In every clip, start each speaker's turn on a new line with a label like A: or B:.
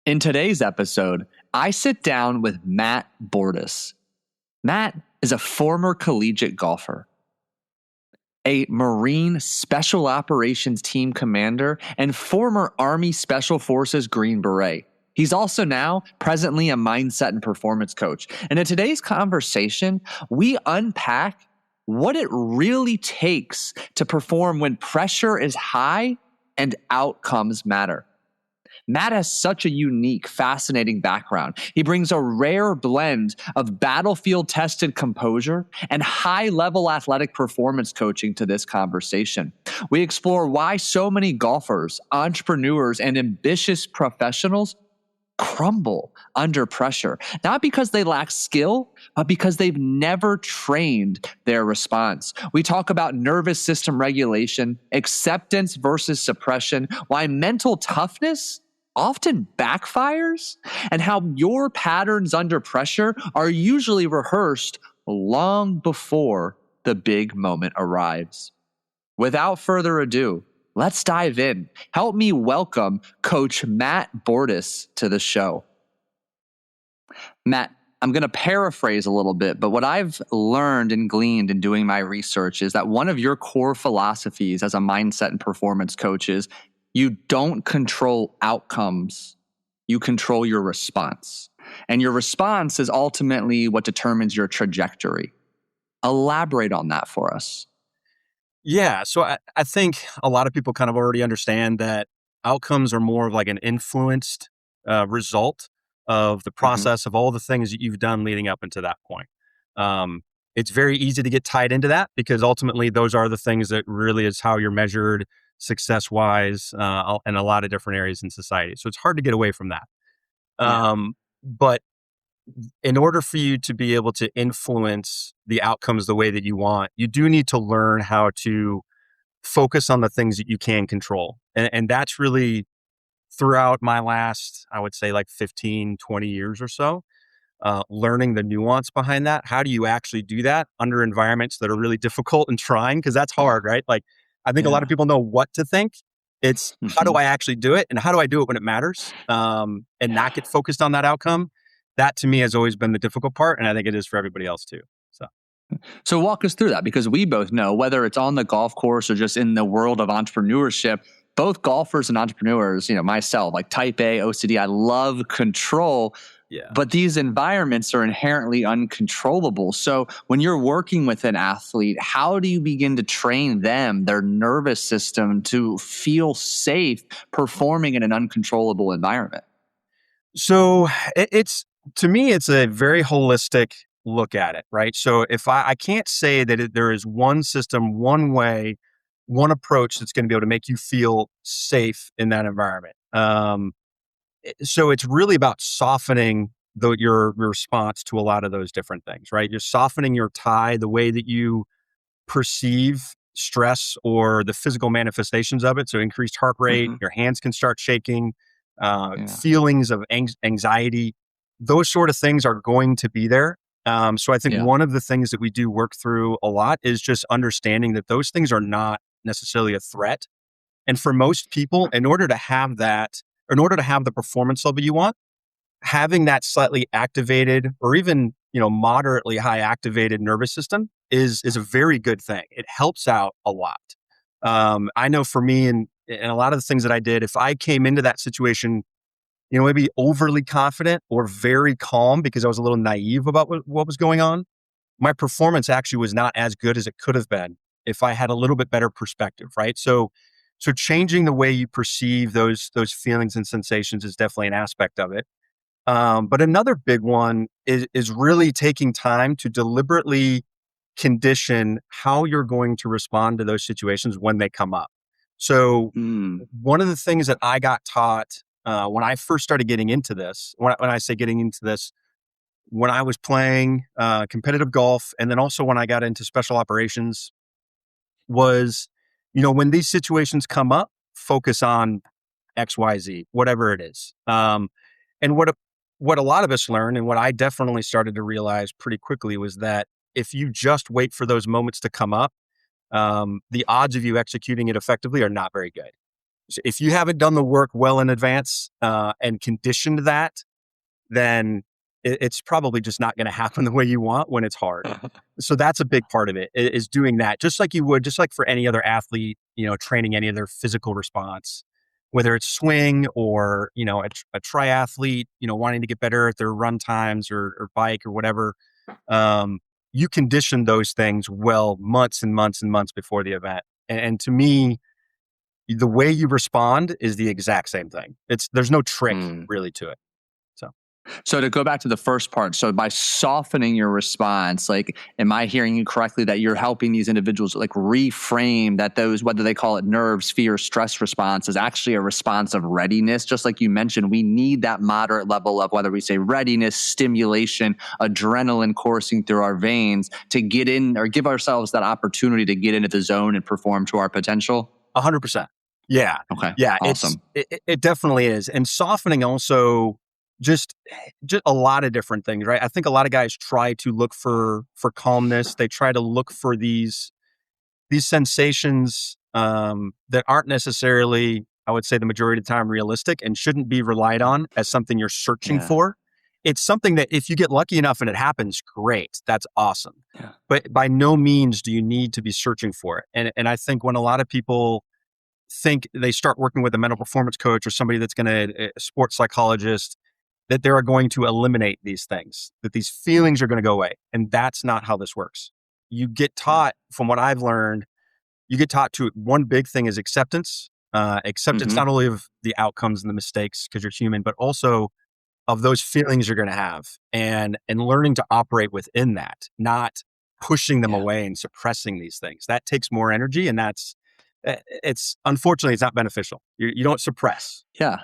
A: In today's episode, I sit down with Matt Bortis. Matt is a former collegiate golfer, a Marine Special Operations Team commander, and former Army Special Forces Green Beret. He's also now presently a mindset and performance coach. And in today's conversation, we unpack what it really takes to perform when pressure is high and outcomes matter. Matt has such a unique, fascinating background. He brings a rare blend of battlefield-tested composure and high-level athletic performance coaching to this conversation. We explore why so many golfers, entrepreneurs, and ambitious professionals crumble under pressure, not because they lack skill, but because they've never trained their response. We talk about nervous system regulation, acceptance versus suppression, why mental toughness often backfires, and how your patterns under pressure are usually rehearsed long before the big moment arrives. Without further ado, let's dive in. Help me welcome Coach Matt Bortis to the show. Matt, I'm going to paraphrase a little bit, but what I've learned and gleaned in doing my research is that one of your core philosophies as a mindset and performance coach is you don't control outcomes, you control your response. And your response is ultimately what determines your trajectory. Elaborate on that for us.
B: Yeah, so I think a lot of people kind of already understand that outcomes are more of like an influenced result of the process of all the things that you've done leading up into that point. It's very easy to get tied into that because ultimately those are the things that really is how you're measured success-wise in a lot of different areas in society. So it's hard to get away from that. But in order for you to be able to influence the outcomes the way that you want, you do need to learn how to focus on the things that you can control. And that's really throughout my last, I would say like 15, 20 years or so, learning the nuance behind that. How do you actually do that under environments that are really difficult and trying? Because that's hard, right? Like, I think a lot of people know what to think. It's how do I actually do it? And how do I do it when it matters? And not get focused on that outcome. That to me has always been the difficult part. And I think it is for everybody else too.
A: So walk us through that, because we both know, whether it's on the golf course or just in the world of entrepreneurship, both golfers and entrepreneurs, myself, like type A, OCD, I love control.
B: Yeah.
A: But these environments are inherently uncontrollable. So when you're working with an athlete, how do you begin to train them, their nervous system, to feel safe performing in an uncontrollable environment?
B: So to me, it's a very holistic look at it, right? So if I can't say that there is one system, one way, one approach that's going to be able to make you feel safe in that environment. So it's really about softening your response to a lot of those different things, right? You're softening your tie, the way that you perceive stress or the physical manifestations of it. So increased heart rate, your hands can start shaking, feelings of anxiety, those sort of things are going to be there. So I think one of the things that we do work through a lot is just understanding that those things are not necessarily a threat. And for most people, in order to have the performance level you want, having that slightly activated or even, moderately high activated nervous system is a very good thing. It helps out a lot. I know for me and a lot of the things that I did, if I came into that situation, maybe overly confident or very calm because I was a little naive about what was going on, my performance actually was not as good as it could have been if I had a little bit better perspective, right? So changing the way you perceive those feelings and sensations is definitely an aspect of it. But another big one is really taking time to deliberately condition how you're going to respond to those situations when they come up. So one of the things that I got taught when I first started getting into this, when I say getting into this, when I was playing competitive golf, and then also when I got into special operations, was, when these situations come up, focus on X, Y, Z, whatever it is. And what a lot of us learn, and what I definitely started to realize pretty quickly, was that if you just wait for those moments to come up, the odds of you executing it effectively are not very good. So if you haven't done the work well in advance and conditioned that, then it's probably just not going to happen the way you want when it's hard. So that's a big part of it, is doing that, just like for any other athlete, training any other physical response, whether it's swing or, a triathlete, wanting to get better at their run times or bike or whatever. You condition those things well months and months and months before the event. And to me, the way you respond is the exact same thing. There's no trick really to it.
A: So to go back to the first part, so by softening your response, like, am I hearing you correctly that you're helping these individuals like reframe that those, whether they call it nerves, fear, stress response, is actually a response of readiness? Just like you mentioned, we need that moderate level of, whether we say readiness, stimulation, adrenaline coursing through our veins to get in, or give ourselves that opportunity to get into the zone and perform to our potential.
B: 100%. Yeah.
A: Okay.
B: Yeah.
A: Awesome.
B: It definitely is. And softening also just a lot of different things, right? I think a lot of guys try to look for calmness. They try to look for these sensations that aren't necessarily, I would say, the majority of the time realistic and shouldn't be relied on as something you're searching for. It's something that if you get lucky enough and it happens, great. That's awesome. Yeah. But by no means do you need to be searching for it. And I think when a lot of people think they start working with a mental performance coach or somebody that's a sports psychologist, that they are going to eliminate these things, that these feelings are going to go away. And that's not how this works. You get taught, from what I've learned, to one big thing is acceptance. Acceptance not only of the outcomes and the mistakes, because you're human, but also of those feelings you're going to have, and learning to operate within that, not pushing them away and suppressing these things. That takes more energy, and unfortunately, it's not beneficial. You don't suppress.
A: Yeah.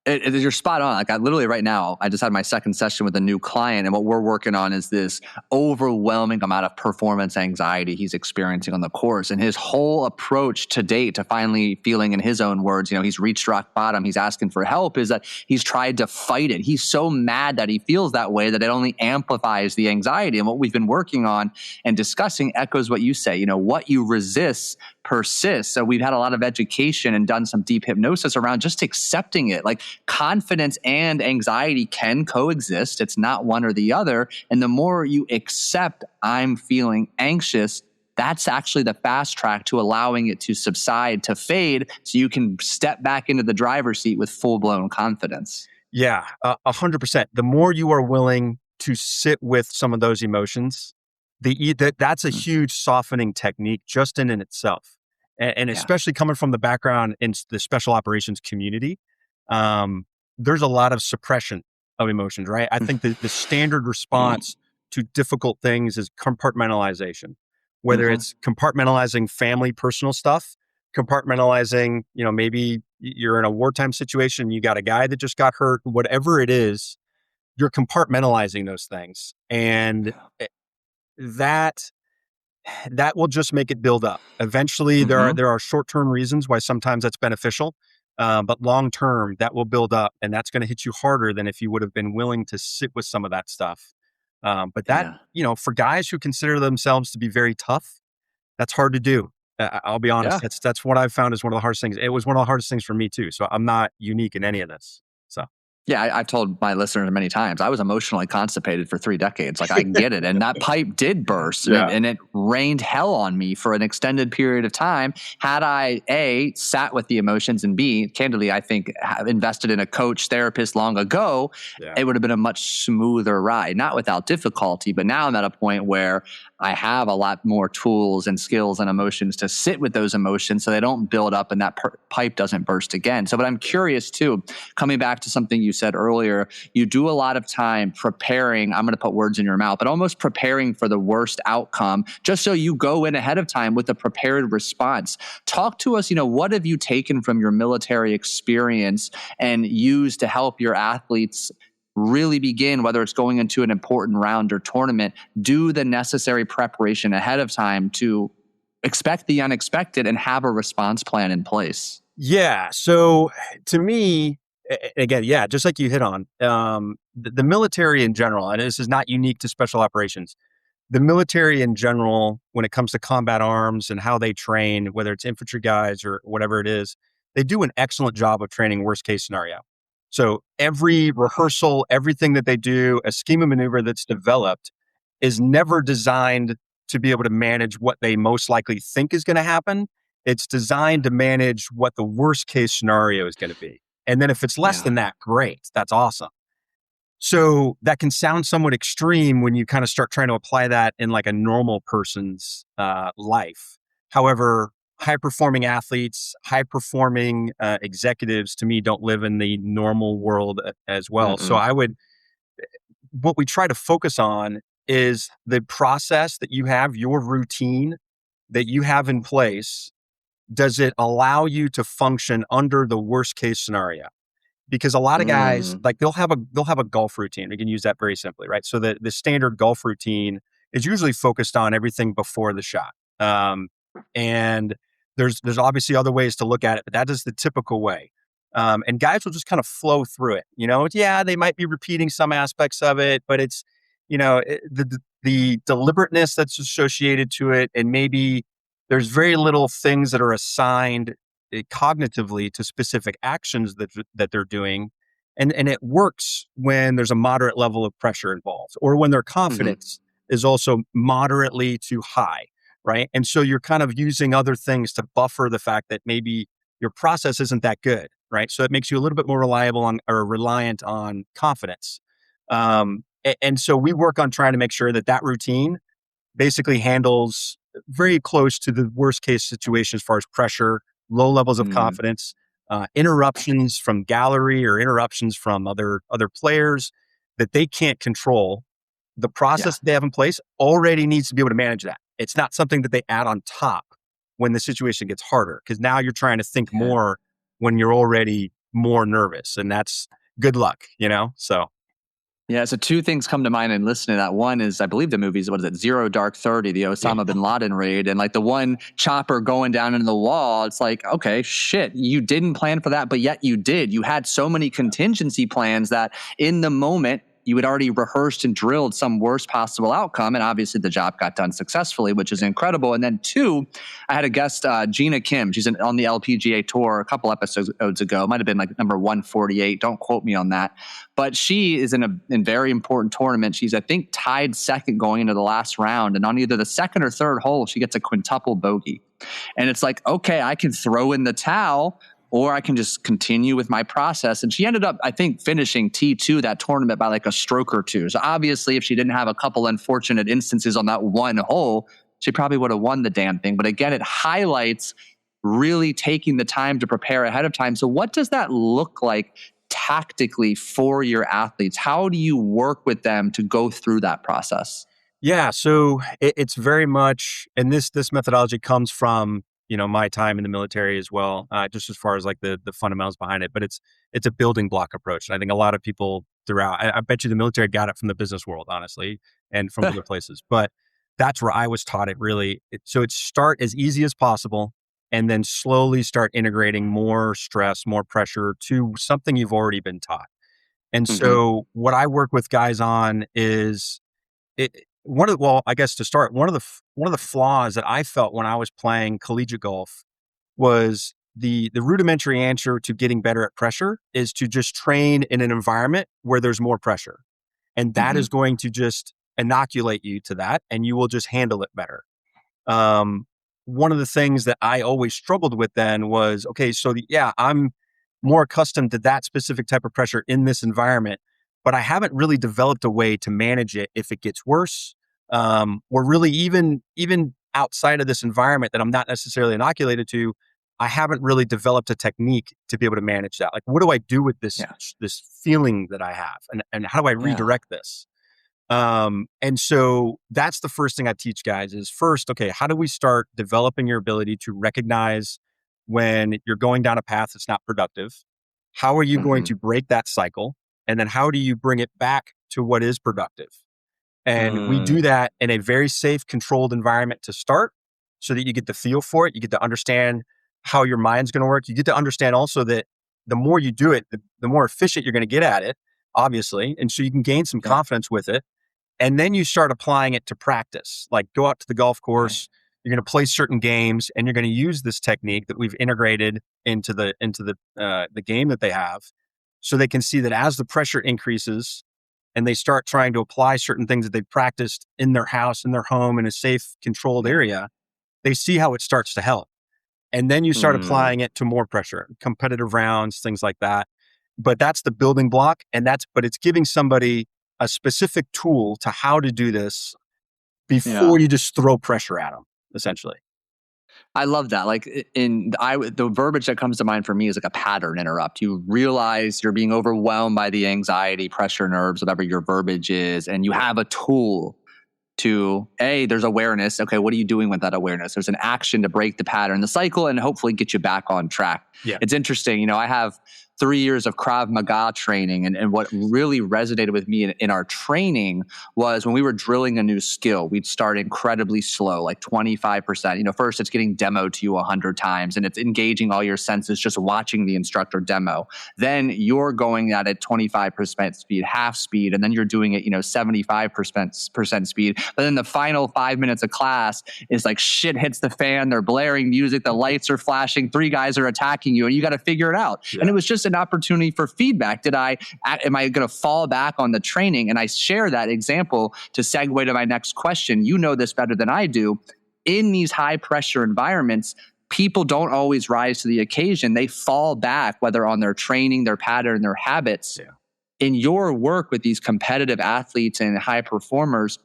A: You're spot on. Like, literally right now, I just had my second session with a new client, and what we're working on is this overwhelming amount of performance anxiety he's experiencing on the course. And his whole approach to date to finally feeling, in his own words, he's reached rock bottom, he's asking for help, is that he's tried to fight it. He's so mad that he feels that way that it only amplifies the anxiety. And what we've been working on and discussing echoes what you say. What you resist persists. So we've had a lot of education and done some deep hypnosis around just accepting it. Like, confidence and anxiety can coexist. It's not one or the other. And the more you accept, I'm feeling anxious, that's actually the fast track to allowing it to subside, to fade, so you can step back into the driver's seat with full-blown confidence.
B: Yeah, 100%. The more you are willing to sit with some of those emotions, that's a huge softening technique just in itself. And especially coming from the background in the special operations community, there's a lot of suppression of emotions, right? I think the standard response to difficult things is compartmentalization, whether it's compartmentalizing family, personal stuff, compartmentalizing, maybe you're in a wartime situation, you got a guy that just got hurt, whatever it is, you're compartmentalizing those things. And that will just make it build up. Eventually, there are short-term reasons why sometimes that's beneficial, but long-term, that will build up, and that's going to hit you harder than if you would have been willing to sit with some of that stuff. But that, for guys who consider themselves to be very tough, that's hard to do. I'll be honest. Yeah. That's what I've found is one of the hardest things. It was one of the hardest things for me too. So I'm not unique in any of this. So.
A: Yeah, I've told my listeners many times, I was emotionally constipated for 3 decades. Like, I get it. And that pipe did burst and it rained hell on me for an extended period of time. Had I, A, sat with the emotions, and B, candidly, I think invested in a coach, therapist long ago, it would have been a much smoother ride. Not without difficulty, but now I'm at a point where I have a lot more tools and skills and emotions to sit with those emotions so they don't build up and that pipe doesn't burst again. So, but I'm curious too, coming back to something you said earlier, you do a lot of time preparing, I'm going to put words in your mouth, but almost preparing for the worst outcome, just so you go in ahead of time with a prepared response. Talk to us, what have you taken from your military experience and used to help your athletes really begin, whether it's going into an important round or tournament, do the necessary preparation ahead of time to expect the unexpected and have a response plan in place?
B: Yeah. So to me, again, just like you hit on, the military in general, and this is not unique to special operations, the military in general, when it comes to combat arms and how they train, whether it's infantry guys or whatever it is, they do an excellent job of training worst case scenario. So every rehearsal, everything that they do, a schema maneuver that's developed is never designed to be able to manage what they most likely think is going to happen. It's designed to manage what the worst case scenario is going to be. And then if it's less
A: Yeah.
B: than that, great. That's awesome. So that can sound somewhat extreme when you kind of start trying to apply that in like a normal person's life. However, high performing athletes, high performing executives to me don't live in the normal world as well. So
A: Mm-mm.
B: what we try to focus on is the process that you have, your routine that you have in place. Does it allow you to function under the worst case scenario? Because a lot of guys,
A: Mm.
B: like they'll have a golf routine. We can use that very simply, right? So the standard golf routine is usually focused on everything before the shot. And there's obviously other ways to look at it, but that is the typical way. And guys will just kind of flow through it. Yeah, they might be repeating some aspects of it, but it's, the deliberateness that's associated to it, and maybe there's very little things that are assigned cognitively to specific actions that they're doing. And it works when there's a moderate level of pressure involved, or when their
A: Mm-hmm.
B: confidence is also moderately to high, right? And so you're kind of using other things to buffer the fact that maybe your process isn't that good, right? So it makes you a little bit more reliant on confidence. And so we work on trying to make sure that routine basically handles very close to the worst case situation as far as pressure, low levels of
A: Mm.
B: confidence, interruptions from gallery or interruptions from other players that they can't control. The
A: Yeah.
B: process that they have in place already needs to be able to manage that. It's not something that they add on top when the situation gets harder, because now you're trying to think
A: Yeah.
B: more when you're already more nervous, and that's good luck, So
A: Yeah, so two things come to mind in listening to that. One is, I believe the movie's, what is it, Zero Dark 30, the
B: yeah,
A: Osama bin Laden raid, and like the one chopper going down into the wall. It's like, okay, shit, you didn't plan for that, but yet you did. You had so many contingency plans that in the moment, you had already rehearsed and drilled some worst possible outcome. And obviously the job got done successfully, which is incredible. And then two, I had a guest, Gina Kim. She's on the LPGA tour a couple episodes ago. It might have been like number 148. Don't quote me on that. But she is in a very important tournament. She's, I think, tied second going into the last round. And on either the second or third hole, she gets a quintuple bogey. And it's like, okay, I can throw in the towel, or I can just continue with my process. And she ended up, I think, finishing T2 that tournament by like a stroke or two. So obviously, if she didn't have a couple unfortunate instances on that one hole, she probably would have won the damn thing. But again, it highlights really taking the time to prepare ahead of time. So what does that look like tactically for your athletes? How do you work with them to go through that process?
B: Yeah, so it's very much, and this methodology comes from my time in the military as well, just as far as like the fundamentals behind it. But it's a building block approach, and I think a lot of people throughout, I bet you the military got it from the business world, honestly, and from other places. But that's where I was taught it really. So it's start as easy as possible, and then slowly start integrating more stress, more pressure to something you've already been taught. And
A: Mm-hmm.
B: so what I work with guys on is well, I guess to start, one of the flaws that I felt when I was playing collegiate golf was the rudimentary answer to getting better at pressure is to just train in an environment where there's more pressure. And that
A: Mm-hmm.
B: is going to just inoculate you to that, and you will just handle it better. Um, One of the things that I always struggled with then was, okay, so I'm more accustomed to that specific type of pressure in this environment, but I haven't really developed a way to manage it if it gets worse. Or really even outside of this environment that I'm not necessarily inoculated to, I haven't really developed a technique to be able to manage that. Like, what do I do with
A: Yeah.
B: this feeling that I have, and how do I
A: Yeah.
B: redirect this? And so that's the first thing I teach guys is first, okay, how do we start developing your ability to recognize when you're going down a path that's not productive? How are you going
A: Mm-hmm.
B: to break that cycle? And then how do you bring it back to what is productive? And we
A: Mm.
B: do that in a very safe, controlled environment to start so that you get the feel for it. You get to understand how your mind's going to work. You get to understand also that the more you do it, the more efficient you're going to get at it, obviously. And so you can gain some
A: Yeah.
B: confidence with it. And then you start applying it to practice, like go out to the golf
A: Right.
B: course, You're going to play certain games, and you're going to use this technique that we've integrated into the game that they have, so they can see that as the pressure increases, and they start trying to apply certain things that they've practiced in their house, in their home, in a safe, controlled area, they see how it starts to help. And then you start applying it to more pressure, competitive rounds, things like that. But that's the building block, but it's giving somebody a specific tool to how to do this before you just throw pressure at them, essentially.
A: I love that. Like the verbiage that comes to mind for me is like a pattern interrupt. You realize you're being overwhelmed by the anxiety, pressure, nerves, whatever your verbiage is, and you have a tool to, there's awareness. Okay, what are you doing with that awareness? There's an action to break the pattern, the cycle, and hopefully get you back on track.
B: Yeah.
A: It's interesting. I have 3 years of Krav Maga training. And what really resonated with me in our training was when we were drilling a new skill, we'd start incredibly slow, like 25%. First it's getting demoed to you 100 times and it's engaging all your senses, just watching the instructor demo. Then you're going at it 25% speed, half speed, and then you're doing it, 75% speed. But then the final 5 minutes of class is like shit hits the fan, they're blaring music, the lights are flashing, 3 guys are attacking you, and you got to figure it out. Yeah. And it was just an opportunity for feedback. Am I going to fall back on the training? And I share that example to segue to my next question. You know this better than I do. In these high pressure environments, people don't always rise to the occasion. They fall back, whether on their training, their pattern, their habits. Yeah. In your work with these competitive athletes and high performers,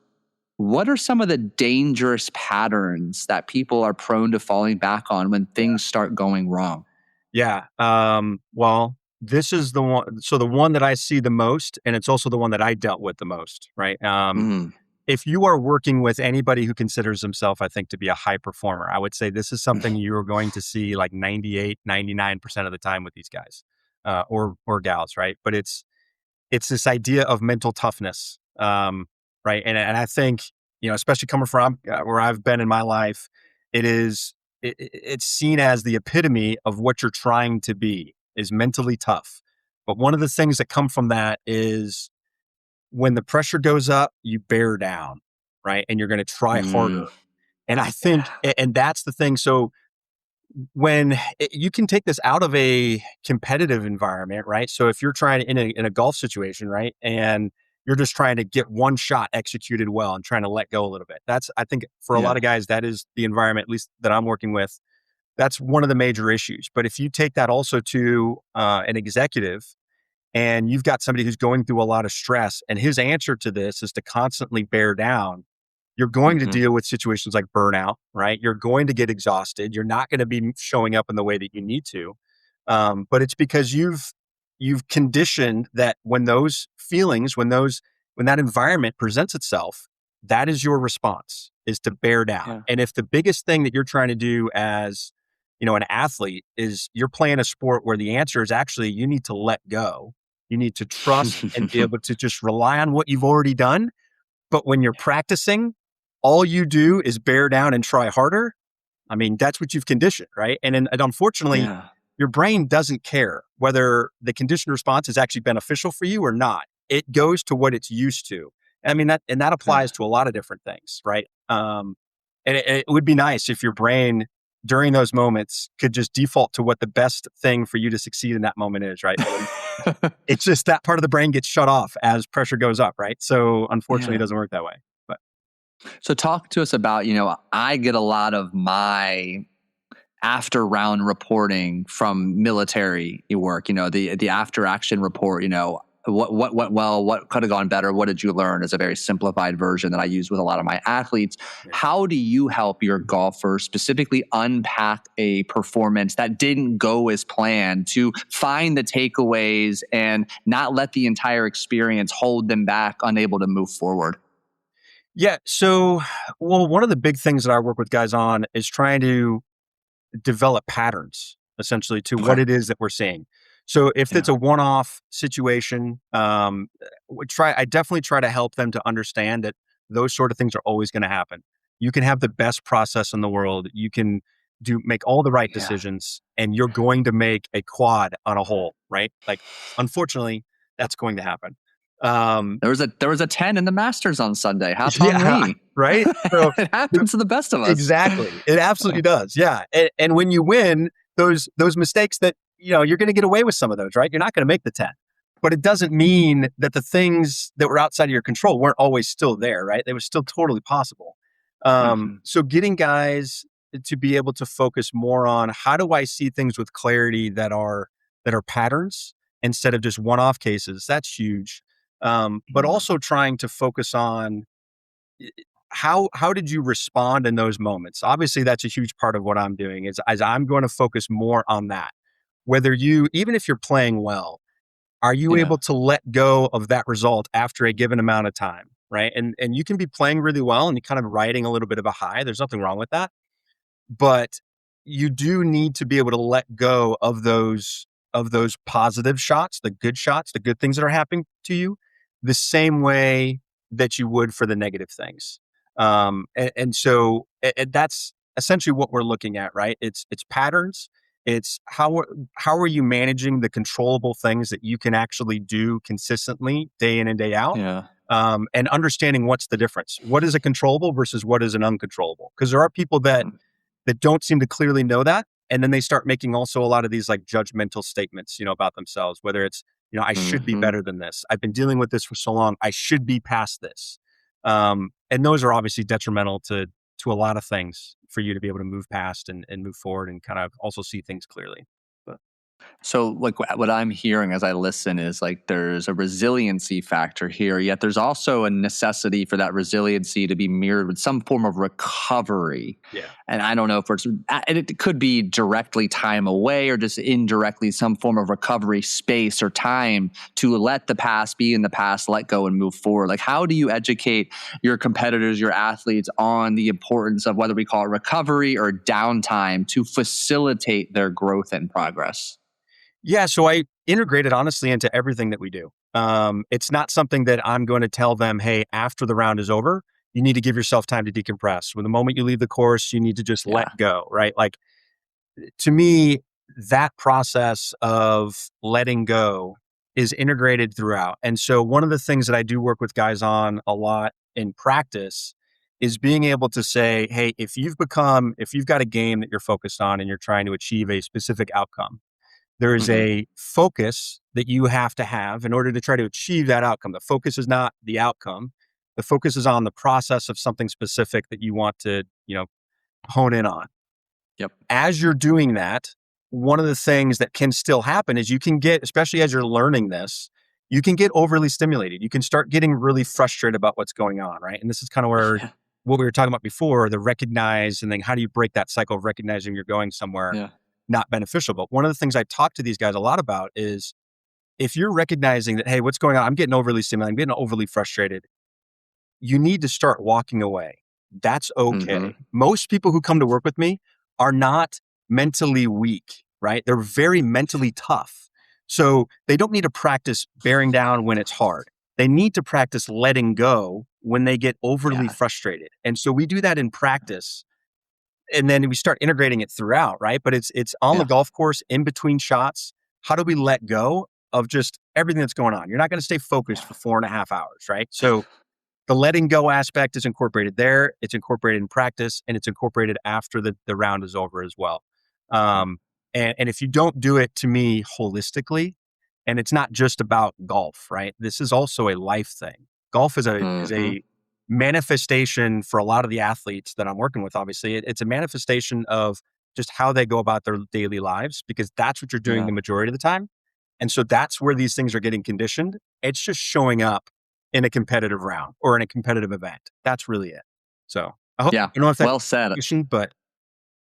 A: what are some of the dangerous patterns that people are prone to falling back on when things start going wrong?
B: Yeah. Well, this is the one. So the one that I see the most, and it's also the one that I dealt with the most, right? If you are working with anybody who considers himself, I think, to be a high performer, I would say this is something you're going to see like 98, 99% of the time with these guys, or gals, right? But it's this idea of mental toughness, right? And I think, especially coming from where I've been in my life, it's seen as the epitome of what you're trying to be, is mentally tough. But one of the things that come from that is when the pressure goes up, you bear down, right? And you're going to try harder. And I think, and that's the thing. So when you can take this out of a competitive environment, right? So if you're trying in a golf situation, right? And you're just trying to get one shot executed well and trying to let go a little bit. I think for a lot of guys, that is the environment, at least that I'm working with. That's one of the major issues. But if you take that also to an executive, and you've got somebody who's going through a lot of stress, and his answer to this is to constantly bear down, you're going to deal with situations like burnout, right? You're going to get exhausted. You're not going to be showing up in the way that you need to. But it's because you've conditioned that when those feelings, when that environment presents itself, that is your response, is to bear down. Yeah. And if the biggest thing that you're trying to do as, an athlete is you're playing a sport where the answer is actually you need to let go. You need to trust and be able to just rely on what you've already done. But when you're practicing, all you do is bear down and try harder. I mean, that's what you've conditioned, right? And unfortunately, your brain doesn't care whether the conditioned response is actually beneficial for you or not. It goes to what it's used to. I mean, that applies to a lot of different things, right? And it would be nice if your brain during those moments could just default to what the best thing for you to succeed in that moment is, right? It's just that part of the brain gets shut off as pressure goes up, right? So unfortunately, it doesn't work that way. But
A: so talk to us about, I get a lot of my after round reporting from military work, the after action report, what went well, what could have gone better, what did you learn, is a very simplified version that I use with a lot of my athletes. Yeah. How do you help your golfers specifically unpack a performance that didn't go as planned, to find the takeaways and not let the entire experience hold them back, unable to move forward?
B: Yeah. So, one of the big things that I work with guys on is trying to develop patterns, essentially, to what it is that we're seeing. So if it's a one-off situation, I definitely try to help them to understand that those sort of things are always going to happen. You can have the best process in the world. You can make all the right decisions, and you're going to make a quad on a hole, right? Like, unfortunately, that's going to happen.
A: There was a 10 in the Masters on Sunday. How's
B: Yeah,
A: me?
B: right? So
A: It happens to the best of us.
B: exactly. It absolutely does. Yeah. And when you win, those mistakes that, you're going to get away with some of those, right? You're not going to make the 10. But it doesn't mean that the things that were outside of your control weren't always still there, right? They were still totally possible. So getting guys to be able to focus more on how do I see things with clarity that are patterns instead of just one-off cases, that's huge. But also trying to focus on how did you respond in those moments? Obviously, that's a huge part of what I'm doing is I'm going to focus more on that. Whether even if you're playing well, are you able to let go of that result after a given amount of time, right? And you can be playing really well and you're kind of riding a little bit of a high. There's nothing wrong with that. But you do need to be able to let go of those positive shots, the good things that are happening to you, the same way that you would for the negative things. So that's essentially what we're looking at, right? It's patterns. It's how are you managing the controllable things that you can actually do consistently day in and day out?
A: Yeah.
B: And understanding what's the difference. What is a controllable versus what is an uncontrollable? Because there are people that don't seem to clearly know that. And then they start making also a lot of these like judgmental statements, about themselves, whether it's, I should be better than this. I've been dealing with this for so long. I should be past this. And those are obviously detrimental to a lot of things for you to be able to move past and move forward and kind of also see things clearly.
A: So like what I'm hearing as I listen is like there's a resiliency factor here, yet there's also a necessity for that resiliency to be mirrored with some form of recovery.
B: Yeah.
A: And I don't know if it could be directly time away or just indirectly some form of recovery space or time to let the past be in the past, let go and move forward. Like how do you educate your competitors, your athletes on the importance of whether we call it recovery or downtime to facilitate their growth and progress?
B: Yeah, so I integrate it honestly into everything that we do. It's not something that I'm going to tell them, hey, after the round is over, you need to give yourself time to decompress. When the moment you leave the course, you need to just let go, right? Like to me, that process of letting go is integrated throughout. And so one of the things that I do work with guys on a lot in practice is being able to say, hey, if you've got a game that you're focused on and you're trying to achieve a specific outcome, there is a focus that you have to have in order to try to achieve that outcome. The focus is not the outcome. The focus is on the process of something specific that you want to, hone in on.
A: Yep.
B: As you're doing that, one of the things that can still happen is you can get, especially as you're learning this, you can get overly stimulated. You can start getting really frustrated about what's going on, right? And this is kind of where what we were talking about before, the recognize, and then how do you break that cycle of recognizing you're going somewhere not beneficial. But one of the things I talk to these guys a lot about is if you're recognizing that, hey, what's going on? I'm getting overly stimulated. I'm getting overly frustrated. You need to start walking away. That's okay. Most people who come to work with me are not mentally weak, right? They're very mentally tough. So they don't need to practice bearing down when it's hard. They need to practice letting go when they get overly frustrated. And so we do that in practice. And then we start integrating it throughout, right? But it's on the golf course, in between shots. How do we let go of just everything that's going on? You're not going to stay focused for 4.5 hours, right? So the letting go aspect is incorporated there. It's incorporated in practice, and it's incorporated after the round is over as well. And if you don't do it, to me, holistically, and it's not just about golf, right? This is also a life thing. Golf is a manifestation for a lot of the athletes that I'm working with. Obviously, it's a manifestation of just how they go about their daily lives, because that's what you're doing the majority of the time. And so that's where these things are getting conditioned. It's just showing up in a competitive round or in a competitive event. That's really it. So I hope, I don't know if that's
A: well said,
B: but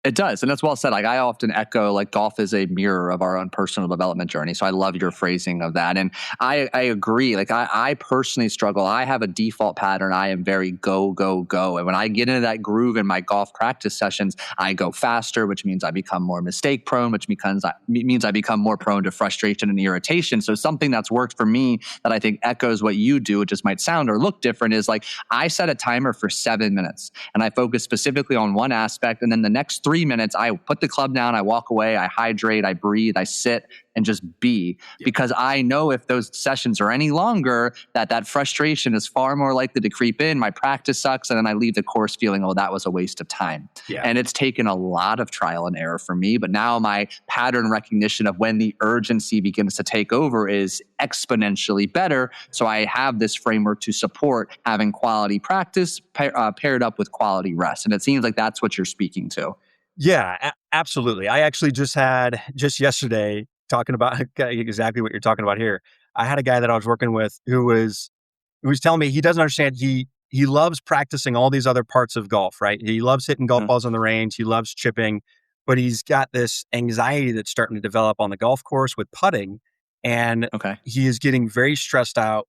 A: it does. And that's well said. Like I often echo, like golf is a mirror of our own personal development journey. So I love your phrasing of that. And I agree. Like I personally struggle. I have a default pattern. I am very go, go, go. And when I get into that groove in my golf practice sessions, I go faster, which means I become more mistake prone, which means I become more prone to frustration and irritation. So something that's worked for me that I think echoes what you do, it just might sound or look different, is like I set a timer for 7 minutes and I focus specifically on one aspect. And then the next 3 minutes, I put the club down, I walk away, I hydrate, I breathe, I sit, and just be. Because I know if those sessions are any longer, that frustration is far more likely to creep in. My practice sucks. And then I leave the course feeling, oh, that was a waste of time.
B: Yeah.
A: And it's taken a lot of trial and error for me. But now my pattern recognition of when the urgency begins to take over is exponentially better. So I have this framework to support having quality practice paired up with quality rest. And it seems like that's what you're speaking to.
B: Yeah, absolutely. I actually just yesterday talking about exactly what you're talking about here. I had a guy that I was working with who was telling me he doesn't understand. He loves practicing all these other parts of golf, right? He loves hitting golf balls on the range. He loves chipping, but he's got this anxiety that's starting to develop on the golf course with putting. And he is getting very stressed out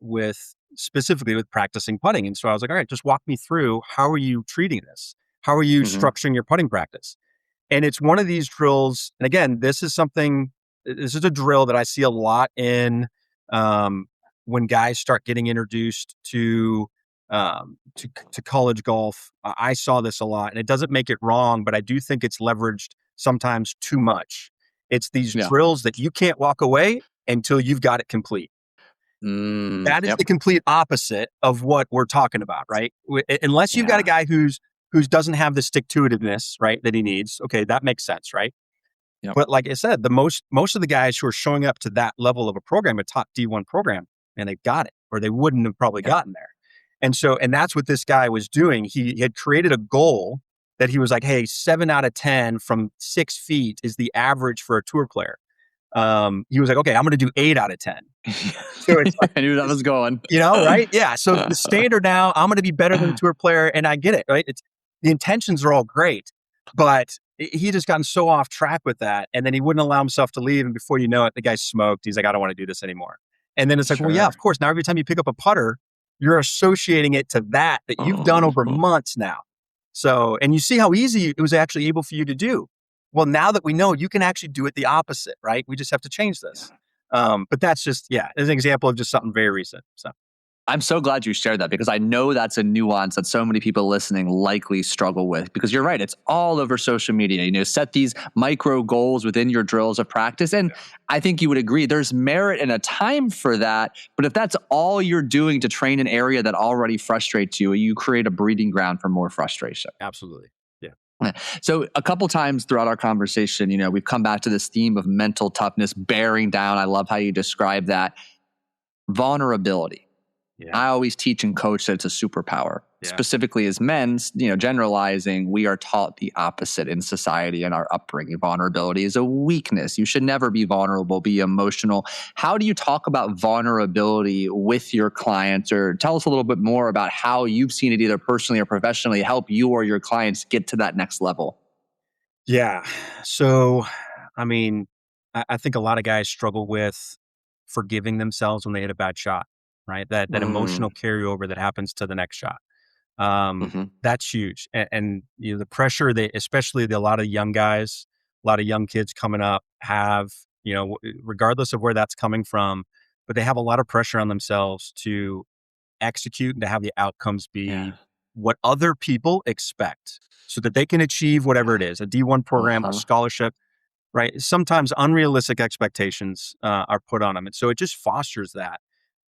B: specifically with practicing putting. And so I was like, all right, just walk me through. How are you treating this? How are you structuring your putting practice? And it's one of these drills. And again, this is a drill that I see a lot in when guys start getting introduced to college golf. I saw this a lot, and it doesn't make it wrong, but I do think it's leveraged sometimes too much. It's these drills that you can't walk away until you've got it complete. That is the complete opposite of what we're talking about, right? Unless you've got a guy who doesn't have the stick-to-itiveness, right, that he needs. Okay, that makes sense, right? Yep. But like I said, the most of the guys who are showing up to that level of a program, a top D1 program, and they've got it, or they wouldn't have probably gotten there. And that's what this guy was doing. He had created a goal that he was like, hey, 7 out of 10 from 6 feet is the average for a tour player. He was like, okay, I'm going to do 8 out of 10. So it's like,
A: I knew that was going.
B: Right? Yeah. So the standard now, I'm going to be better than a tour player, and I get it, right? The intentions are all great, but he just gotten so off track with that, and then he wouldn't allow himself to leave, and before you know it, the guy smoked. He's like, I don't want to do this anymore. And then it's like, well, yeah, of course. Now every time you pick up a putter, you're associating it to that you've done over months now. So, and you see how easy it was actually able for you to do. Well, now that we know, you can actually do it the opposite, right? We just have to change this. But that's just, as an example of just something very recent. So
A: I'm so glad you shared that, because I know that's a nuance that so many people listening likely struggle with, because you're right. It's all over social media. Set these micro goals within your drills of practice. And I think you would agree there's merit and a time for that. But if that's all you're doing to train an area that already frustrates you, you create a breeding ground for more frustration.
B: Absolutely.
A: So a couple times throughout our conversation, we've come back to this theme of mental toughness, bearing down. I love how you describe that. Vulnerability. I always teach and coach that it's a superpower. Specifically as men, generalizing, we are taught the opposite in society and our upbringing. Vulnerability is a weakness. You should never be vulnerable, be emotional. How do you talk about vulnerability with your clients? Or tell us a little bit more about how you've seen it either personally or professionally help you or your clients get to that next level.
B: Yeah. So, I think a lot of guys struggle with forgiving themselves when they hit a bad shot. Right? That emotional carryover that happens to the next shot. That's huge. And the pressure that, especially a lot of young guys, a lot of young kids coming up have, regardless of where that's coming from, but they have a lot of pressure on themselves to execute and to have the outcomes be what other people expect so that they can achieve whatever it is, a D1 program, a scholarship, right? Sometimes unrealistic expectations are put on them. And so it just fosters that.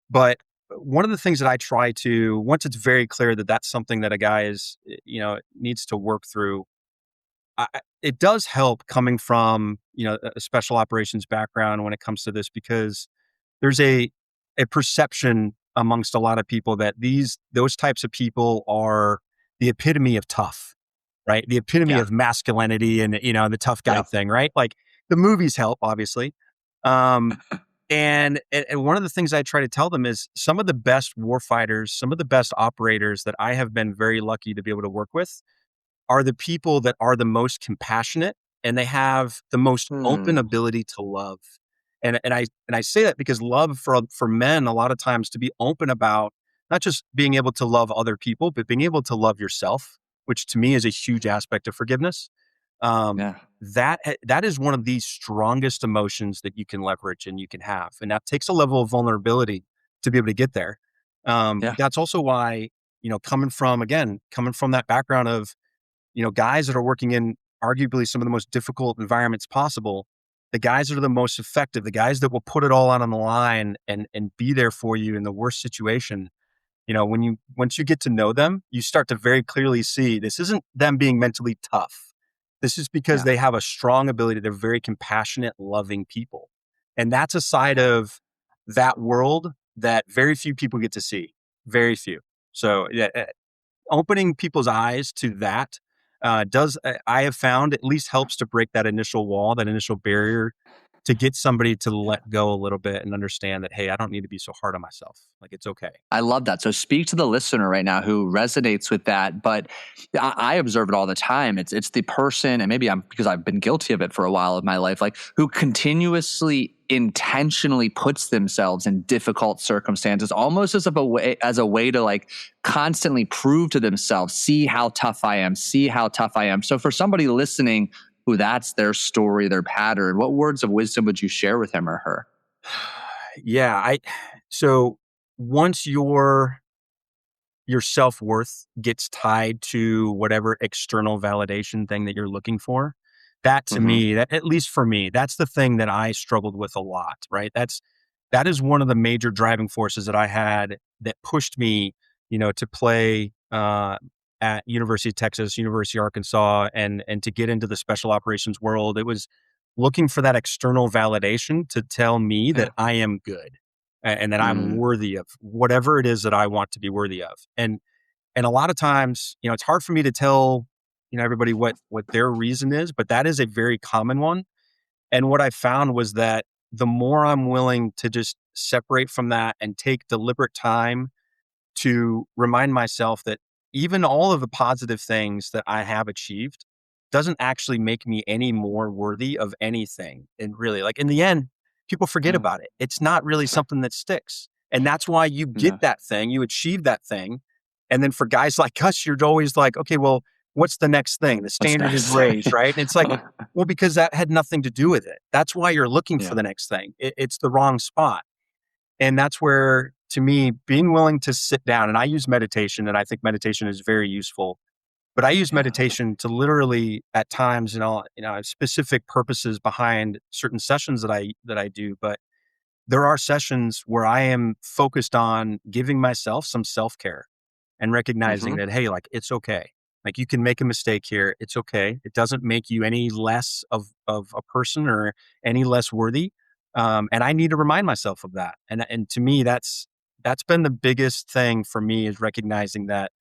B: But one of the things that I try to, once it's very clear that that's something that a guy needs to work through, it does help coming from, a special operations background when it comes to this, because there's a perception amongst a lot of people that those types of people are the epitome of tough, right? The epitome of masculinity and, the tough guy thing, right? Like the movies help, obviously. And one of the things I try to tell them is some of the best warfighters, some of the best operators that I have been very lucky to be able to work with are the people that are the most compassionate, and they have the most open ability to love. And I say that because love for men, a lot of times, to be open about not just being able to love other people, but being able to love yourself, which to me is a huge aspect of forgiveness. That is one of the strongest emotions that you can leverage and you can have. And that takes a level of vulnerability to be able to get there. That's also why, coming from that background of, guys that are working in arguably some of the most difficult environments possible, the guys that are the most effective, the guys that will put it all out on the line and be there for you in the worst situation, once you get to know them, you start to very clearly see this isn't them being mentally tough. This is because
A: Yeah.
B: they have a strong ability. They're very compassionate, loving people. And that's a side of that world that very few people get to see. Very few. So yeah, opening people's eyes to that I have found, at least helps to break that initial wall, that initial barrier, to get somebody to let go a little bit and understand that, hey, I don't need to be so hard on myself. Like, it's okay.
A: I love that. So speak to the listener right now who resonates with that. But I observe it all the time. It's the person, and maybe I'm because I've been guilty of it for a while of my life, like who continuously intentionally puts themselves in difficult circumstances, almost as a way to like constantly prove to themselves, see how tough I am, see how tough I am. So for somebody listening who that's their story, their pattern, what words of wisdom would you share with him or her?
B: Yeah, so once your self-worth gets tied to whatever external validation thing that you're looking for, that to
A: Mm-hmm.
B: me, that at least for me, that's the thing that I struggled with a lot, right? That is one of the major driving forces that I had that pushed me, to play at University of Texas, University of Arkansas, and to get into the special operations world. It was looking for that external validation to tell me that
A: Yeah.
B: I am good and that I'm
A: Mm,
B: worthy of whatever it is that I want to be worthy of. And a lot of times, it's hard for me to tell, everybody what their reason is, but that is a very common one. And what I found was that the more I'm willing to just separate from that and take deliberate time to remind myself that even all of the positive things that I have achieved doesn't actually make me any more worthy of anything. And really, like in the end, people forget
A: yeah.
B: about it. It's not really something that sticks. And that's why you
A: Yeah.
B: get that thing, you achieve that thing. And then for guys like us, you're always like, okay, well, what's the next thing? The
A: What's
B: standard is
A: next?
B: raised, right? And it's like, well, because that had nothing to do with it. That's why you're looking for
A: Yeah.
B: the next thing. It's the wrong spot. And that's where, to me, being willing to sit down, and I use meditation, and I think meditation is very useful. But I use
A: Yeah.
B: meditation to literally, at times, I have specific purposes behind certain sessions that I do. But there are sessions where I am focused on giving myself some self care and recognizing
A: Mm-hmm.
B: that, hey, like it's okay. Like you can make a mistake here. It's okay. It doesn't make you any less of a person or any less worthy. And I need to remind myself of that. And to me, that's been the biggest thing for me, is recognizing that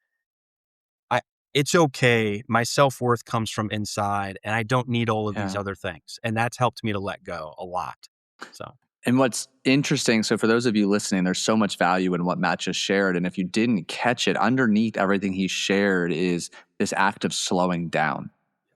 B: I it's okay. My self-worth comes from inside and I don't need all of these
A: Yeah.
B: other things. And that's helped me to let go a lot. So
A: And what's interesting, so for those of you listening, there's so much value in what Matt just shared. And if you didn't catch it, underneath everything he shared is this act of slowing down,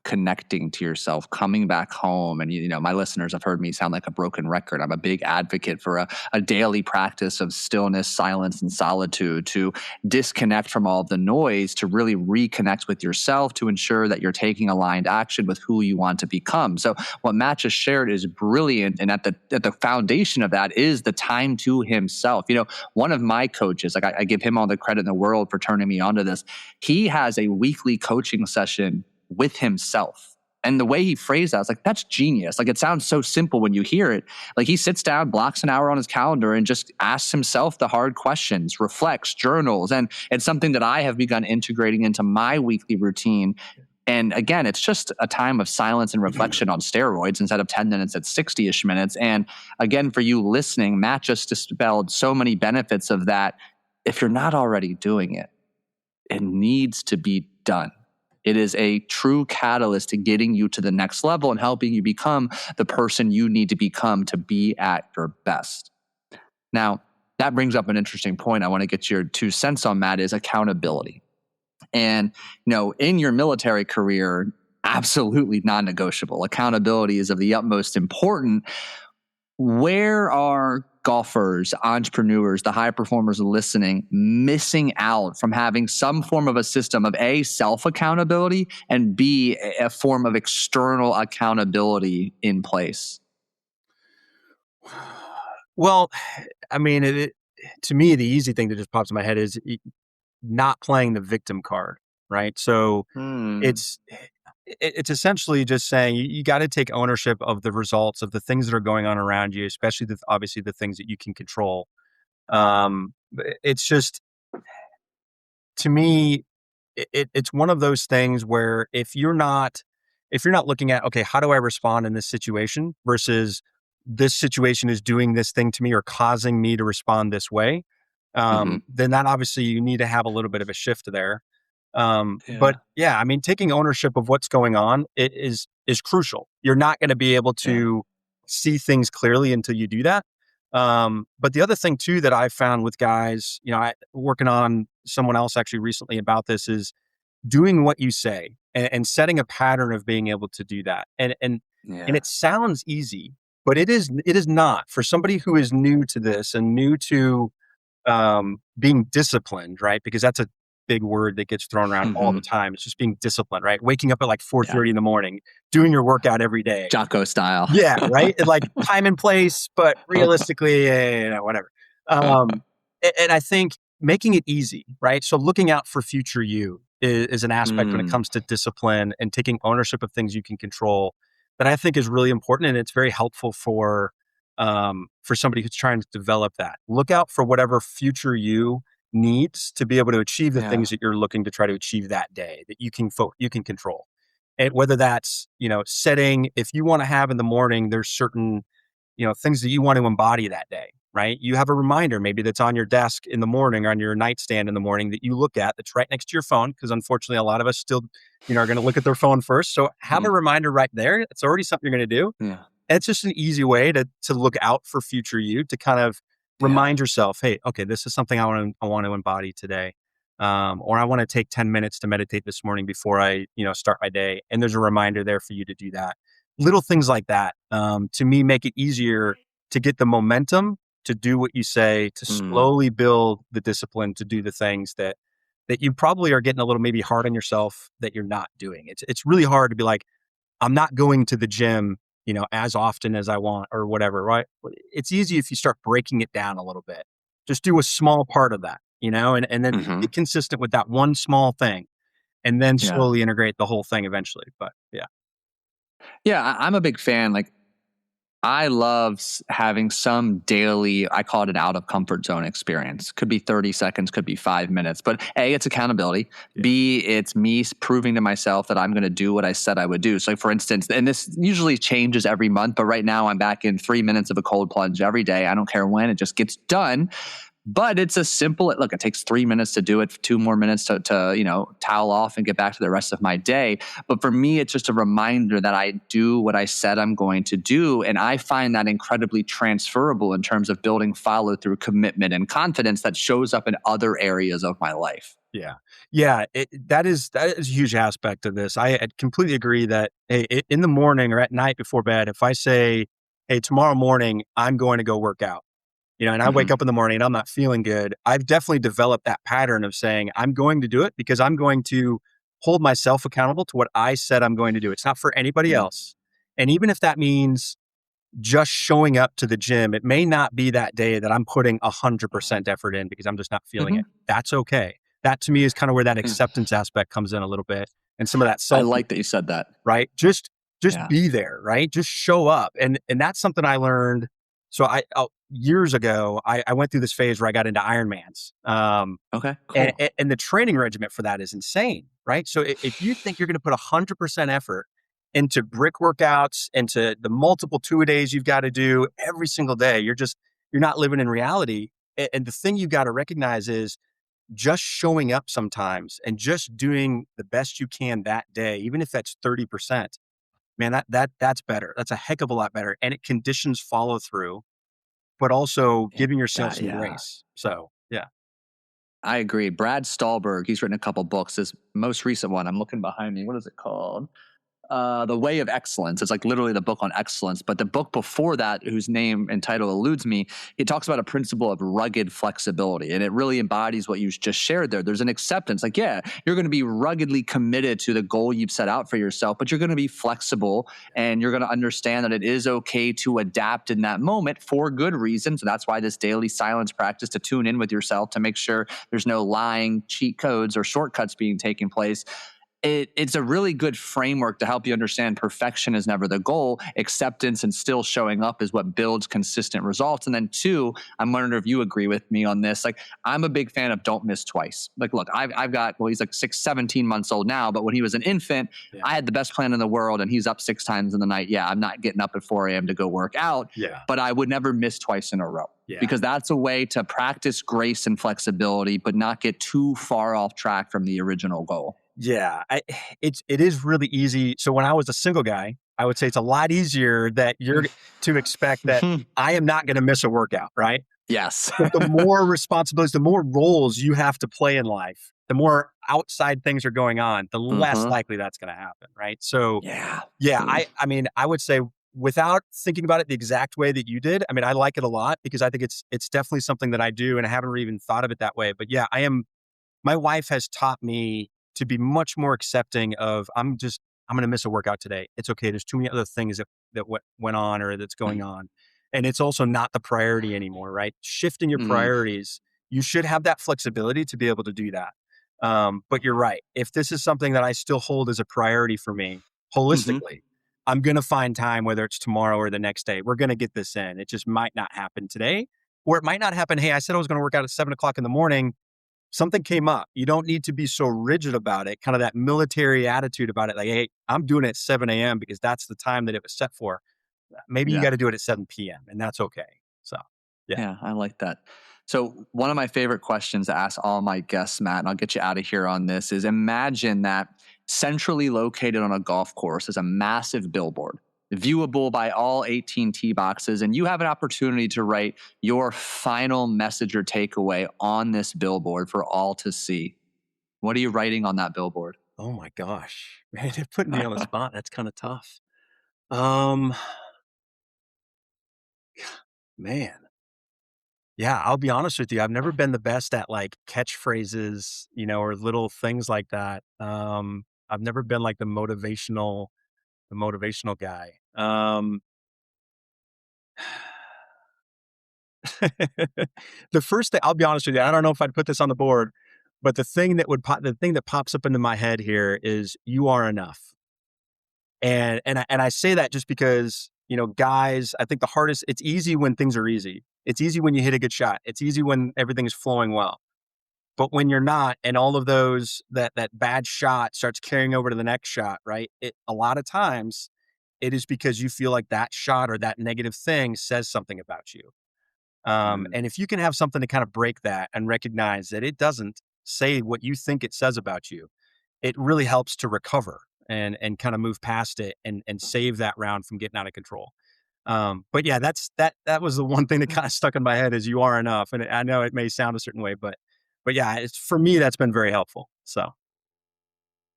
A: connecting to yourself, coming back home. And, my listeners have heard me sound like a broken record. I'm a big advocate for a daily practice of stillness, silence, and solitude to disconnect from all the noise, to really reconnect with yourself, to ensure that you're taking aligned action with who you want to become. So what Matt just shared is brilliant. And at the foundation of that is the time to himself. One of my coaches, like I give him all the credit in the world for turning me onto this. He has a weekly coaching session with himself. And the way he phrased that, I was like, that's genius. Like, it sounds so simple when you hear it. Like, he sits down, blocks an hour on his calendar, and just asks himself the hard questions, reflects, journals. And it's something that I have begun integrating into my weekly routine. And again, it's just a time of silence and reflection on steroids instead of 10 minutes at 60-ish minutes. And again, for you listening, Matt just dispelled so many benefits of that. If you're not already doing it, it needs to be done. It is a true catalyst to getting you to the next level and helping you become the person you need to become to be at your best. Now, that brings up an interesting point I want to get your 2 cents on, Matt, is accountability. And, in your military career, absolutely non-negotiable. Accountability is of the utmost importance. Where are golfers, entrepreneurs, the high performers listening, missing out from having some form of a system of A, self-accountability, and B, a form of external accountability in place?
B: well, I mean, to me, the easy thing that just pops in my head is not playing the victim card, right? So
A: Hmm.
B: it's it's essentially just saying you got to take ownership of the results of the things that are going on around you, especially obviously the things that you can control. It's just, to me, it's one of those things where if you're not looking at, okay, how do I respond in this situation versus this situation is doing this thing to me or causing me to respond this way,
A: Hmm.
B: then that obviously you need to have a little bit of a shift there. But
A: Yeah.
B: yeah, I mean, taking ownership of what's going on is crucial. You're not going to be able
A: Yeah.
B: to see things clearly until you do that. But the other thing too that I found with guys, I working on someone else actually recently about this is doing what you say and setting a pattern of being able to do that. And
A: Yeah.
B: it sounds easy, but it is not for somebody who is new to this and new to being disciplined, right? Because that's a big word that gets thrown around all the
A: Hmm.
B: time. It's just being disciplined, right? Waking up at like
A: Yeah.
B: 4:30 in the morning, doing your workout every day.
A: Jocko style.
B: Yeah, right. And like time and place, but realistically, whatever. And I think making it easy, right? So looking out for future you is an aspect when it
A: Mm.
B: comes to discipline and taking ownership of things you can control that I think is really important, and it's very helpful for somebody who's trying to develop that. Look out for whatever future you needs to be able to achieve the
A: Yeah.
B: things that you're looking to try to achieve that day that you can control. And whether that's, setting, if you want to have in the morning, there's certain, things that you want to embody that day, right? You have a reminder maybe that's on your desk in the morning or on your nightstand in the morning that you look at that's right next to your phone. Because unfortunately, a lot of us still, are going to look at their phone first. So have a
A: Mm.
B: reminder right there. It's already something you're going to do.
A: Yeah.
B: And it's just an easy way to look out for future you, to kind of
A: Yeah.
B: remind yourself, hey, okay, this is something I want to embody today. Or I want to take 10 minutes to meditate this morning before I, start my day. And there's a reminder there for you to do that. Little things like that, to me, make it easier to get the momentum to do what you say, to
A: Mm.
B: slowly build the discipline to do the things that you probably are getting a little maybe hard on yourself that you're not doing. It's really hard to be like, I'm not going to the gym, as often as I want or whatever, right? It's easy if you start breaking it down a little bit. Just do a small part of that, and then
A: Hmm.
B: get consistent with that one small thing and then
A: Yeah.
B: slowly integrate the whole thing eventually. But yeah.
A: Yeah. I'm a big fan. Like, I love having some daily, I call it an out of comfort zone experience. Could be 30 seconds, could be 5 minutes, but A, it's accountability.
B: Yeah.
A: B, it's me proving to myself that I'm going to do what I said I would do. So for instance, and this usually changes every month, but right now I'm back in 3 minutes of a cold plunge every day. I don't care when, it just gets done. But it's a simple, look, it takes 3 minutes to do it, 2 more minutes to towel off and get back to the rest of my day. But for me, it's just a reminder that I do what I said I'm going to do. And I find that incredibly transferable in terms of building follow through, commitment, and confidence that shows up in other areas of my life.
B: Yeah. Yeah. That is a huge aspect of this. I completely agree that, hey, in the morning or at night before bed, if I say, hey, tomorrow morning, I'm going to go work out, and I wake
A: Hmm.
B: up in the morning and I'm not feeling good, I've definitely developed that pattern of saying, I'm going to do it because I'm going to hold myself accountable to what I said I'm going to do. It's not for anybody
A: Yeah.
B: else. And even if that means just showing up to the gym, it may not be that day that I'm putting 100% effort in because I'm just not feeling
A: Hmm.
B: it. That's okay. That to me is kind of where that
A: Yeah.
B: acceptance aspect comes in a little bit, and some of that
A: I
B: self,
A: like that you said that.
B: right? Just
A: Yeah.
B: be there, right? Just show up. And that's something I learned. So years ago, I went through this phase where I got into Ironmans.
A: Okay,
B: And,
A: cool.
B: and and the training regimen for that is insane, right? So if you think you're going to put 100% effort into brick workouts, into the multiple two-a-days you've got to do every single day, you're not living in reality. And the thing you got to recognize is just showing up sometimes and just doing the best you can that day, even if that's 30%. Man, that's better. That's a heck of a lot better. And it conditions follow through, but also
A: Yeah.
B: giving yourself
A: That,
B: some
A: yeah.
B: grace. So yeah.
A: I agree. Brad Stallberg, he's written a couple books. His most recent one, I'm looking behind me. What is it called? The Way of Excellence. It's like literally the book on excellence. But the book before that, whose name and title eludes me, it talks about a principle of rugged flexibility. And it really embodies what you just shared there. There's an acceptance. Like, yeah, you're going to be ruggedly committed to the goal you've set out for yourself, but you're going to be flexible and you're going to understand that it is okay to adapt in that moment for good reasons. And that's why this daily silence practice, to tune in with yourself, to make sure there's no lying, cheat codes, or shortcuts being taken place. it's a really good framework to help you understand perfection is never the goal. Acceptance and still showing up is what builds consistent results. And then two, I'm wondering if you agree with me on this. Like, I'm a big fan of don't miss twice. Like, look, I've got, well, he's like 17 months old now, but when he was an infant, I had the best plan in the world and he's up 6 times in the night. Yeah, I'm not getting up at 4 a.m. to go work out, but I would never miss twice in a row. Because that's a way to practice grace and flexibility, but not get too far off track from the original goal.
B: Yeah, it is really easy. So when I was a single guy, I would say it's a lot easier that you're to expect that I am not going to miss a workout, right?
A: Yes.
B: But the more responsibilities, the more roles you have to play in life, the more outside things are going on, the less likely that's going to happen, right? So I mean, I would say without thinking about it the exact way that you did, I mean, I like it a lot because I think it's definitely something that I do and I haven't really even thought of it that way. But yeah, my wife has taught me to be much more accepting of, I'm going to miss a workout today. It's okay. There's too many other things that went on or that's going on. And it's also not the priority anymore, right? Shifting your priorities, you should have that flexibility to be able to do that. But you're right. If this is something that I still hold as a priority for me holistically, I'm going to find time, whether it's tomorrow or the next day. We're going to get this in. It just might not happen today, or it might not happen. Hey, I said I was going to work out at 7:00 in the morning. Something came up. You don't need to be so rigid about it, kind of that military attitude about it. Like, hey, I'm doing it at 7 a.m. because that's the time that it was set for. Maybe you got to do it at 7 p.m. and that's okay. So,
A: yeah, I like that. So one of my favorite questions to ask all my guests, Matt, and I'll get you out of here on this, is imagine that centrally located on a golf course is a massive billboard, viewable by all 18 tee boxes, and you have an opportunity to write your final message or takeaway on this billboard for all to see. What are you writing on that billboard?
B: Oh my gosh, man, they're putting me on the spot. That's kind of tough. Man. Yeah, I'll be honest with you. I've never been the best at like catchphrases, or little things like that. I've never been like the motivational guy. The first thing, I'll be honest with you, I don't know if I'd put this on the board, but the thing that pops up into my head here is you are enough. And I say that just because, guys, I think it's easy when things are easy. It's easy when you hit a good shot. It's easy when everything is flowing well. But when you're not, and all of those, that bad shot starts carrying over to the next shot, right? A lot of times it is because you feel like that shot or that negative thing says something about you. And if you can have something to kind of break that and recognize that it doesn't say what you think it says about you, it really helps to recover and kind of move past it and save that round from getting out of control. But yeah, that was the one thing that kind of stuck in my head is you are enough. And I know it may sound a certain way, but yeah, for me, that's been very helpful. So.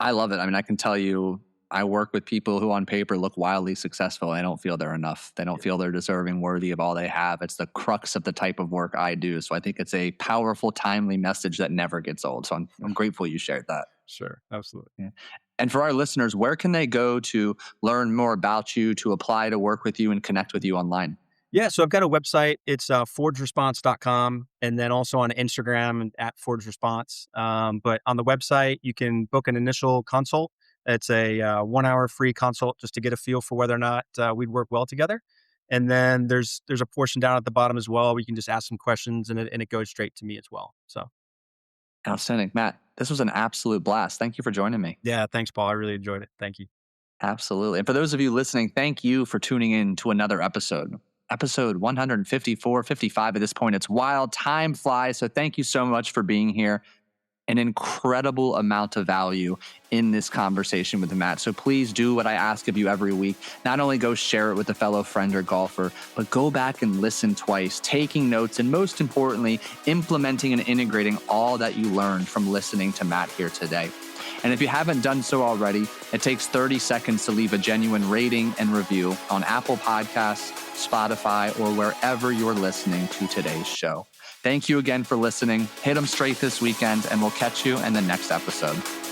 A: I love it. I mean, I can tell you, I work with people who on paper look wildly successful. I don't feel they're enough. They don't feel they're deserving, worthy of all they have. It's the crux of the type of work I do. So I think it's a powerful, timely message that never gets old. So I'm grateful you shared that.
B: Sure. Absolutely.
A: Yeah. And for our listeners, where can they go to learn more about you, to apply to work with you and connect with you online?
B: Yeah, so I've got a website. It's forgeresponse.com, and then also on Instagram at forgeresponse. But on the website, you can book an initial consult. It's a 1-hour free consult just to get a feel for whether or not we'd work well together. And then there's a portion down at the bottom as well where you can just ask some questions, and it goes straight to me as well. So,
A: outstanding, Matt. This was an absolute blast. Thank you for joining me.
B: Yeah, thanks, Paul. I really enjoyed it. Thank you.
A: Absolutely. And for those of you listening, thank you for tuning in to another episode. Episode 154, 55 at this point. It's wild. Time flies. So thank you so much for being here. An incredible amount of value in this conversation with Matt. So please do what I ask of you every week. Not only go share it with a fellow friend or golfer, but go back and listen twice, taking notes, and most importantly, implementing and integrating all that you learned from listening to Matt here today. And if you haven't done so already, it takes 30 seconds to leave a genuine rating and review on Apple Podcasts, Spotify, or wherever you're listening to today's show. Thank you again for listening. Hit them straight this weekend, and we'll catch you in the next episode.